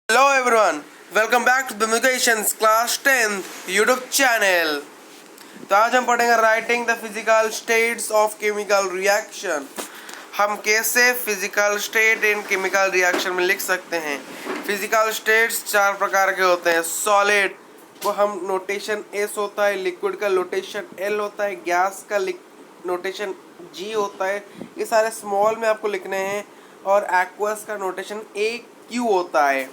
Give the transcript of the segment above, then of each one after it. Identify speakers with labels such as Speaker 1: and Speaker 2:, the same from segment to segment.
Speaker 1: Hello everyone, welcome back to the Mutations Class 10 YouTube channel। तो आज हम पढ़ेंगे writing the physical states of chemical reaction. हम कैसे physical state in chemical reaction में लिख सकते हैं। फिजिकल स्टेट्स चार प्रकार के होते हैं। सॉलिड को हम नोटेशन एस होता है, लिक्विड का नोटेशन एल होता है, गैस का नोटेशन जी होता है। ये सारे स्मॉल में आपको लिखने हैं। और एक्वस का नोटेशन ए क्यू होता है।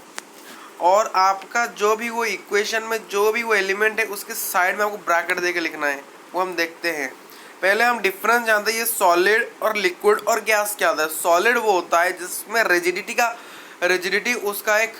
Speaker 1: और आपका जो भी वो इक्वेशन में जो भी वो एलिमेंट है उसके साइड में आपको ब्रैकेट देके लिखना है। वो हम देखते हैं। पहले हम डिफरेंस जानते हैं, ये सॉलिड और लिक्विड और गैस क्या होता है। सॉलिड वो होता है जिसमें रिजिडिटी उसका एक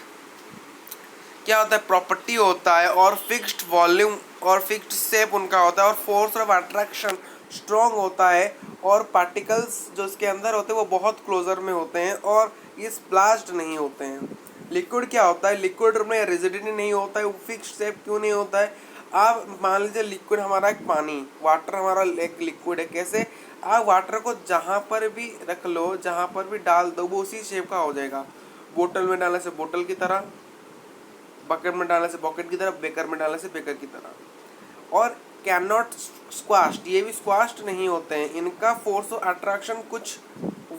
Speaker 1: क्या होता है, प्रॉपर्टी होता है, और फिक्स्ड वॉल्यूम और फिक्स्ड शेप उनका होता है, और फोर्स ऑफ अट्रैक्शन स्ट्रॉन्ग होता है, और पार्टिकल्स जो इसके अंदर होते हैं वो बहुत क्लोजर में होते हैं और ये स्प्लैश्ड नहीं होते हैं। लिक्विड क्या होता है, लिक्विड में रिजिडिटी नहीं होता है, वो फिक्स्ड शेप क्यों नहीं होता है। आप मान लीजिए लिक्विड हमारा एक पानी, वाटर हमारा एक लिक्विड है। कैसे, आप वाटर को जहाँ पर भी रख लो, जहाँ पर भी डाल दो, वो उसी शेप का हो जाएगा। बोतल में डालने से बोतल की तरह, बकेट में डालने से बकेट की तरह, बेकर में डालने से बेकर की तरह। और कैन नॉट स्क्वाश्ड, ये भी स्क्वाश्ड नहीं होते हैं। इनका फोर्स ऑफ अट्रैक्शन कुछ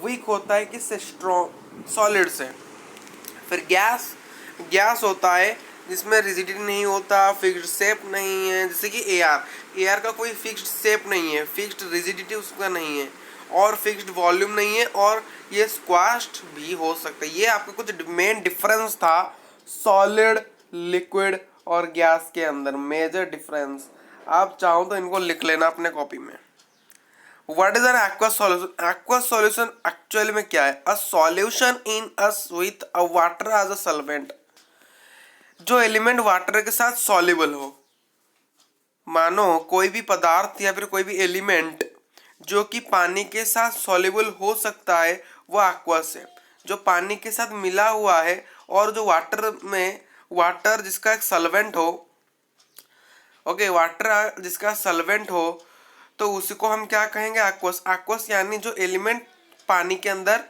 Speaker 1: वीक होता है, किससे, स्ट्रॉन्ग सॉलिड से। फिर गैस होता है जिसमें रिजिडिटी नहीं होता, फिक्स्ड शेप नहीं है, जैसे कि एयर का कोई फिक्स्ड शेप नहीं है, फिक्स्ड रिजिडिटी उसका नहीं है, और फिक्स्ड वॉल्यूम नहीं है, और ये स्क्वाश्ड भी हो सकता है। ये आपका कुछ मेन डिफरेंस था सॉलिड, लिक्विड और गैस के अंदर, मेजर डिफरेंस। आप चाहो तो इनको लिख लेना अपने कॉपी में। What is an aqueous solution. Aqueous solution actually में क्या है, a solution in us with a water as a solvent. जो एलिमेंट वाटर के साथ सॉल्युबल हो। मानो कोई भी पदार्थ या फिर कोई भी एलिमेंट जो कि पानी के साथ सॉल्युबल हो सकता है, वो एक्वस है। जो पानी के साथ मिला हुआ है और जो वाटर जिसका एक सॉल्वेंट हो, ओके, वाटर जिसका सॉल्वेंट हो, तो उसको हम क्या कहेंगे, एक्वस। एक्वस यानी जो एलिमेंट पानी के अंदर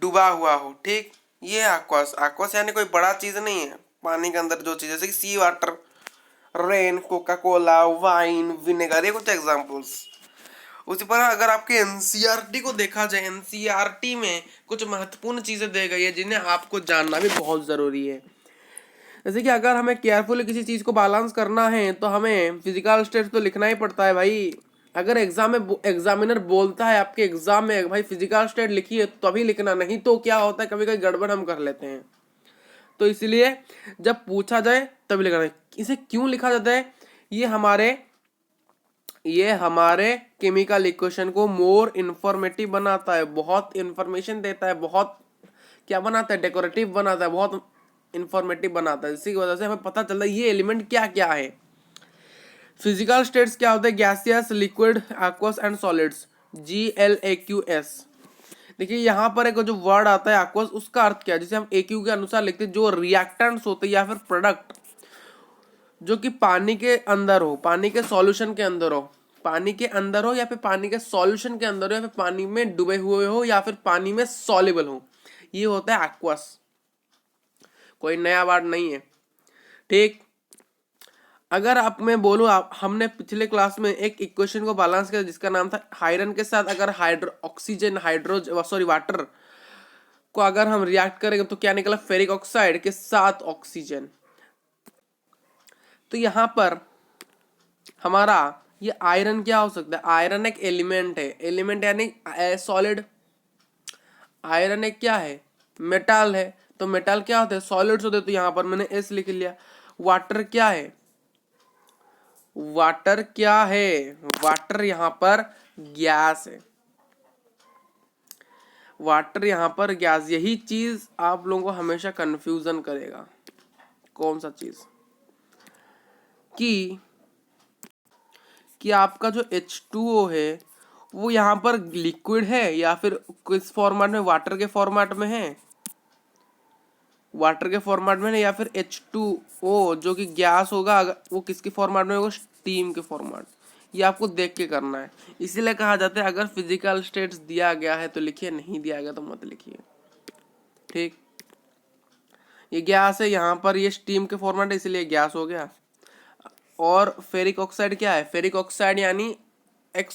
Speaker 1: डूबा हुआ हो, ठीक, ये है एक्वस। एक्वस यानी कोई बड़ा चीज नहीं है, पानी के अंदर जो चीज, जैसे कि sea water, rain, coca cola, wine, vinegar, ये कुछ एग्जांपल्स। उसी पर अगर आपके एनसीईआरटी को देखा जाए, एनसीईआरटी में कुछ महत्वपूर्ण चीजें दी गई है जिन्हें आपको जानना भी बहुत जरूरी है। जैसे कि अगर हमें केयरफुली किसी चीज को बैलेंस करना है तो हमें फिजिकल स्टेट तो लिखना ही पड़ता है भाई। अगर एग्जाम में एग्जामिनर बोलता है आपके एग्जाम में भाई फिजिकल स्टेट लिखिए, तो अभी लिखना, नहीं तो क्या होता है कभी कभी गड़बड़ हम कर लेते हैं। तो इसलिए जब पूछा जाए तभी लिखना है। इसे क्यों लिखा जाता है, ये हमारे केमिकल इक्वेशन को मोर इंफॉर्मेटिव बनाता है, बहुत इंफॉर्मेशन देता है, बहुत क्या बनाता है, डेकोरेटिव बनाता है, बहुत इंफॉर्मेटिव बनाता है, जिसकी वजह से हमें पता चलता है ये एलिमेंट क्या क्या है। फिजिकल स्टेट्स क्या होते हैं, gaseous, liquid, aqueous and solids, GLAQS। देखिए यहाँ पर एक जो वर्ड आता है एक्वस, उसका अर्थ क्या है, जिसे हम AQ के अनुसार लिखते हैं, जो रिएक्टेंट्स होते हैं या फिर प्रोडक्ट जो कि पानी के अंदर हो, पानी के सॉल्यूशन के अंदर हो, पानी के अंदर हो या फिर पानी के सॉल्यूशन के अंदर हो, या फिर पानी में डूबे हुए हो, या फिर पानी में सॉल्युबल हो, ये होता है एक्वस। कोई नया वर्ड नहीं है, ठीक। अगर आप मैं बोलूँ, आप हमने पिछले क्लास में एक इक्वेशन को बैलेंस किया जिसका नाम था आयरन के साथ अगर वाटर को अगर हम रिएक्ट करेंगे तो क्या निकला, फेरिक ऑक्साइड के साथ ऑक्सीजन। तो यहां पर हमारा ये आयरन क्या हो सकता है, आयरन एक एलिमेंट है, एलिमेंट यानी सॉलिड। आयरन एक क्या है, मेटल है। तो मेटल क्या होते हैं, सॉलिड्स होते हैं, तो यहां पर मैंने एस लिख लिया। वाटर क्या है, वाटर क्या है, वाटर यहां पर गैस है, वाटर यहां पर गैस। यही चीज आप लोगों को हमेशा कंफ्यूजन करेगा। कौन सा चीज, कि आपका जो H2O है वो यहाँ पर लिक्विड है या फिर किस फॉर्मेट में, वाटर के फॉर्मेट में है, वाटर के फॉर्मेट में है, या फिर H2O जो कि गैस होगा वो किसके फॉर्मेट में होगा, स्टीम के फॉर्मेट। ये आपको देख के करना है। इसीलिए कहा जाता है अगर फिजिकल स्टेट्स दिया गया है तो लिखिए, नहीं दिया गया तो मत लिखिए, ठीक। ये गैस है, यहाँ पर ये स्टीम के फॉर्मेट है इसलिए गैस हो गया। और फेरिक ऑक्साइड क्या है, फेरिक ऑक्साइड यानी एक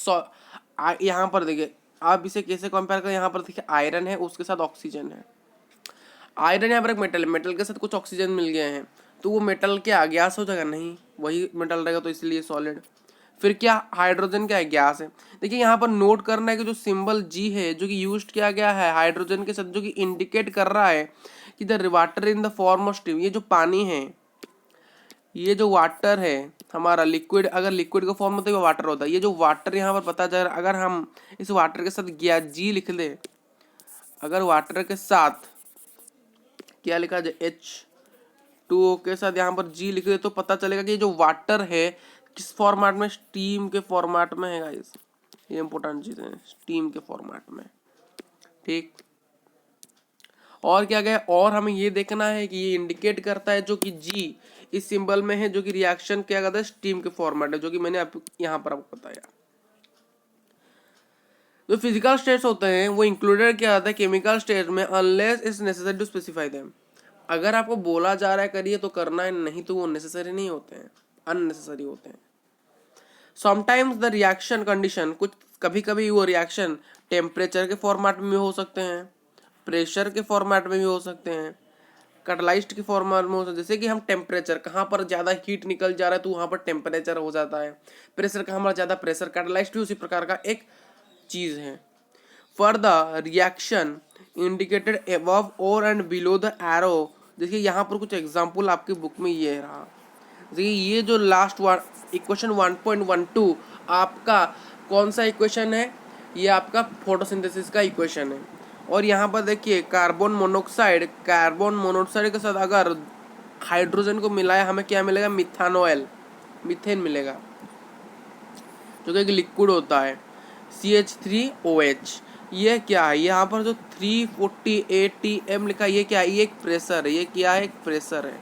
Speaker 1: यहाँ पर देखिए आप इसे कैसे कंपेयर करें, यहाँ पर देखिए आयरन है उसके साथ ऑक्सीजन है। आयरन यहाँ पर एक मेटल है, मेटल के साथ कुछ ऑक्सीजन मिल गए हैं तो वो मेटल क्या गैस हो जाएगा, नहीं वही मेटल रहेगा तो इसलिए सॉलिड। फिर क्या हाइड्रोजन क्या है, गैस है। देखिए यहाँ पर नोट करना है कि जो सिंबल जी है जो कि यूज किया गया है हाइड्रोजन के साथ, जो कि इंडिकेट कर रहा है कि the water in the form of steam, ये जो पानी है, ये जो वाटर है हमारा लिक्विड, अगर लिक्विड का फॉर्म होता है वाटर होता है, ये जो वाटर यहाँ पर पता चल रहा है, अगर हम इस वाटर के साथ गया जी लिख दे, अगर वाटर के साथ क्या लिखा जाए H2O के साथ यहाँ पर जी लिख दे तो पता चलेगा कि ये जो वाटर है किस फॉर्मेट में, स्टीम के फॉर्मेट में है गाइस। ये इंपॉर्टेंट चीज है, स्टीम के फॉर्मेट में, ठीक। और क्या गया, और हमें ये देखना है कि ये इंडिकेट करता है जो कि जी इस सिंबल में है, जो कि रिएक्शन क्या करता है स्टीम के फॉर्मेट है, जो कि मैंने यहाँ पर आपको बताया। जो फिजिकल स्टेट्स होते हैं वो इंक्लूडेड क्या होता है केमिकल स्टेट में, unless it's necessary to specify them. अगर आपको बोला जा रहा है करिए तो करना है, नहीं तो वो नेसेसरी नहीं होते हैं, अननेसेसरी होते हैं। समटाइम्स द रिएक्शन कंडीशन, कुछ कभी कभी वो रिएक्शन टेम्परेचर के फॉर्मेट में भी हो सकते हैं, प्रेशर के फॉर्मेट में भी हो सकते हैं, कैटालाइस्ट के फॉर्मेट में हो सकते हैं। जैसे कि हम टेम्परेचर कहाँ पर ज़्यादा हीट निकल जा रहा है तो वहाँ पर टेम्परेचर हो जाता है, प्रेशर कहाँ पर ज़्यादा प्रेशर, कैटालाइस्ट भी उसी प्रकार का एक चीज़ है। For the reaction indicated above और एंड बिलो द एरो, देखिए यहाँ पर कुछ एग्जाम्पल आपकी बुक में ये रहा। देखिए ये जो लास्ट इक्वेशन 1.12 आपका कौन सा इक्वेशन है, ये आपका फोटोसिंथेसिस का इक्वेशन है। और यहाँ पर देखिए कार्बन मोनोक्साइड के साथ अगर हाइड्रोजन को मिलाया हमें क्या मिलेगा, मिथानॉल, मीथेन मिलेगा, जो कि एक लिक्विड होता है CH3OH। ये क्या है, यहाँ पर जो 340 ATM लिखा है ये क्या है, ये एक प्रेशर है, ये क्या है, एक प्रेशर है,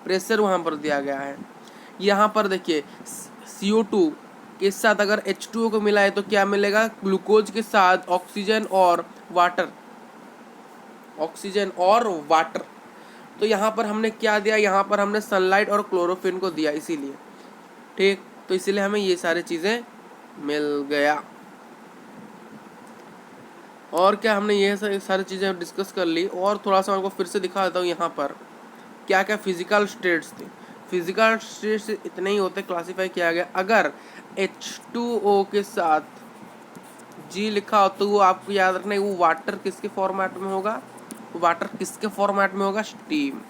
Speaker 1: प्रेशर वहाँ पर दिया गया है। यहाँ पर देखिए CO2 के साथ अगर H2O को मिलाए तो क्या मिलेगा, ग्लूकोज के साथ ऑक्सीजन और वाटर, ऑक्सीजन और वाटर। तो यहाँ पर हमने क्या दिया, यहाँ पर हमने सनलाइट और क्लोरोफिन को दिया इसीलिए, ठीक। तो इसीलिए हमें ये सारी चीज़ें मिल गया। और क्या हमने ये सारी चीज़ें डिस्कस कर ली, और थोड़ा सा आपको फिर से दिखा देता हूँ यहाँ पर क्या क्या फिजिकल स्टेट्स थे। फिजिकल स्टेट्स इतने ही होते क्लासीफाई किया गया। अगर H2O के साथ G लिखा हो तो वो आपको याद रखना है वो वाटर किसके फॉर्मेट में होगा, वाटर किसके फॉर्मेट में होगा, स्टीम।